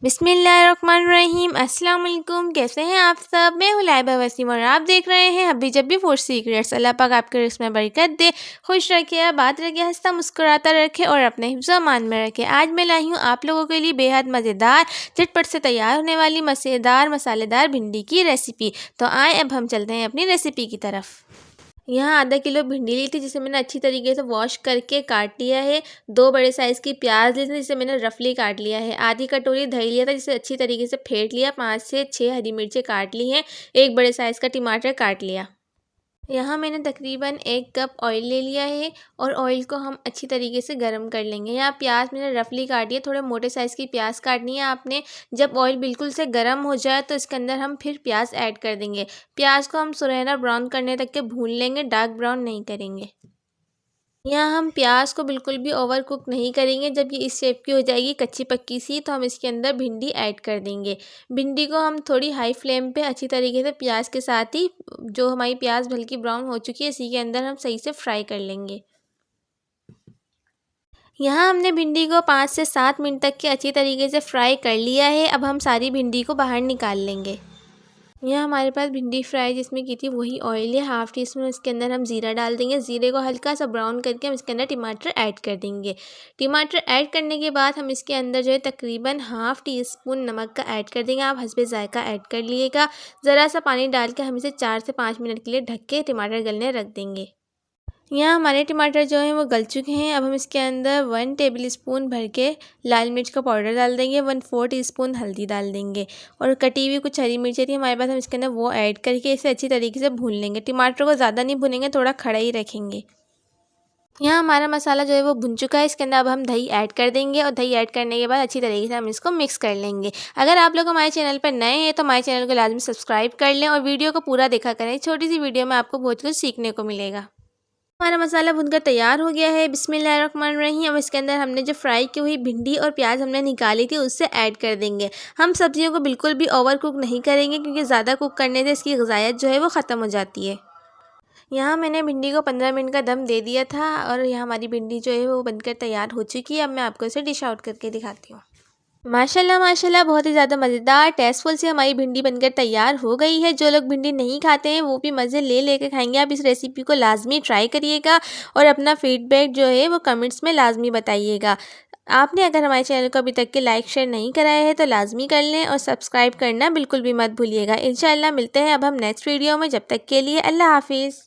बिस्मिल्लाहिर्रहमानिर्रहीम। अस्सलाम वालेकुम। कैसे हैं आप सब? मैं हूँ लाइबा वसीम और आप देख रहे हैं हब्बी जब्बी फूड सीक्रेट्स। अल्लाह पाक आपके रिस्क में बरकत दे, खुश रखे, आबाद रखे, हंसता मुस्कुराता रखे और अपने हिफ्ज़ अमान में रखे। आज मैं लाई हूँ आप लोगों के लिए बेहद मज़ेदार, झटपट से तैयार होने वाली मज़ेदार मसालेदार भिंडी की रेसिपी। तो आए अब हम चलते हैं अपनी रेसिपी की तरफ। यहाँ आधा किलो भिंडी ली थी जिसे मैंने अच्छी तरीके से वॉश करके काट लिया है। 2 बड़े साइज़ की प्याज ली थी जिसे मैंने रफली काट लिया है। आधी कटोरी दही लिया था जिसे अच्छी तरीके से फेंट लिया। 5 से 6 हरी मिर्चें काट ली हैं। 1 बड़े साइज़ का टमाटर काट लिया। यहाँ मैंने तकरीबन 1 कप ऑयल ले लिया है और ऑयल को हम अच्छी तरीके से गर्म कर लेंगे। यहाँ प्याज मैंने रफली काटी है, थोड़े मोटे साइज़ की प्याज काटनी है आपने। जब ऑयल बिल्कुल से गर्म हो जाए तो इसके अंदर हम फिर प्याज ऐड कर देंगे। प्याज को हम सुनहरा ब्राउन करने तक के भून लेंगे, डार्क ब्राउन नहीं करेंगे। यहाँ हम प्याज को बिल्कुल भी ओवर कुक नहीं करेंगे। जब ये इस शेप की हो जाएगी कच्ची पक्की सी तो हम इसके अंदर भिंडी ऐड कर देंगे। भिंडी को हम थोड़ी हाई फ्लेम पे अच्छी तरीके से प्याज के साथ ही, जो हमारी प्याज हल्की ब्राउन हो चुकी है, इसी के अंदर हम सही से फ्राई कर लेंगे। यहाँ हमने भिंडी को 5 से 7 मिनट तक के अच्छी तरीके से फ्राई कर लिया है। अब हम सारी भिंडी को बाहर निकाल लेंगे। यहाँ हमारे पास भिंडी फ्राई जिसमें की थी वही ऑयल है। हाफ़ टी स्पून इसके अंदर हम ज़ीरा डाल देंगे। ज़ीरे को हल्का सा ब्राउन करके हम इसके अंदर टमाटर ऐड कर देंगे। टमाटर ऐड करने के बाद हम इसके अंदर जो है तकरीबन हाफ़ टी स्पून नमक का ऐड कर देंगे। आप हस्बे ज़ायका ऐड कर लीजिएगा। ज़रा सा पानी डाल के हम इसे 4 से 5 मिनट के लिए ढक के टमाटर गलने रख देंगे। यहाँ हमारे टमाटर जो हैं वो गल चुके हैं। अब हम इसके अंदर 1 टेबल स्पून भर के लाल मिर्च का पाउडर डाल देंगे। 1/4 टीस्पून हल्दी डाल देंगे और कटी हुई कुछ हरी मिर्चें थी हमारे पास, हम इसके अंदर वो ऐड करके इसे अच्छी तरीके से भून लेंगे। टमाटर को ज़्यादा नहीं भुनेंगे, थोड़ा खड़ा ही रखेंगे। यहाँ हमारा मसाला जो है वो भुन चुका है। इसके अंदर अब हम दही ऐड कर देंगे और दही ऐड करने के बाद अच्छी तरीके से हम इसको मिक्स कर लेंगे। अगर आप लोग हमारे चैनल पर नए हैं तो हमारे चैनल को लाजमी सब्सक्राइब कर लें और वीडियो को पूरा देखा करें। छोटी सी वीडियो में आपको बहुत कुछ सीखने को मिलेगा। हमारा मसाला भुनकर तैयार हो गया है। बिस्मिल्लाहिर्रहमानिर्रहीम। अब इसके अंदर हमने जो फ्राई की हुई भिंडी और प्याज हमने निकाली थी उससे ऐड कर देंगे। हम सब्जियों को बिल्कुल भी ओवर कुक नहीं करेंगे क्योंकि ज़्यादा कुक करने से इसकी ग़िज़ायत जो है वो ख़त्म हो जाती है। यहाँ मैंने भिंडी को 15 मिनट का दम दे दिया था और यहाँ हमारी भिंडी जो है वो बनकर तैयार हो चुकी है। अब मैं आपको इसे डिश आउट करके दिखाती हूँ। माशाल्लाह माशाल्लाह, बहुत ही ज़्यादा मज़ेदार टेस्टफुल से हमारी भिंडी बनकर तैयार हो गई है। जो लोग भिंडी नहीं खाते हैं वो भी मज़े ले लेकर खाएंगे। आप इस रेसिपी को लाजमी ट्राई करिएगा और अपना फीडबैक जो है वो कमेंट्स में लाजमी बताइएगा। आपने अगर हमारे चैनल को अभी तक के लाइक शेयर नहीं कराया है तो लाजमी कर लें और सब्सक्राइब करना बिल्कुल भी मत भूलिएगा। इंशाअल्लाह मिलते हैं अब हम नेक्स्ट वीडियो में। जब तक के लिए अल्लाह हाफिज़।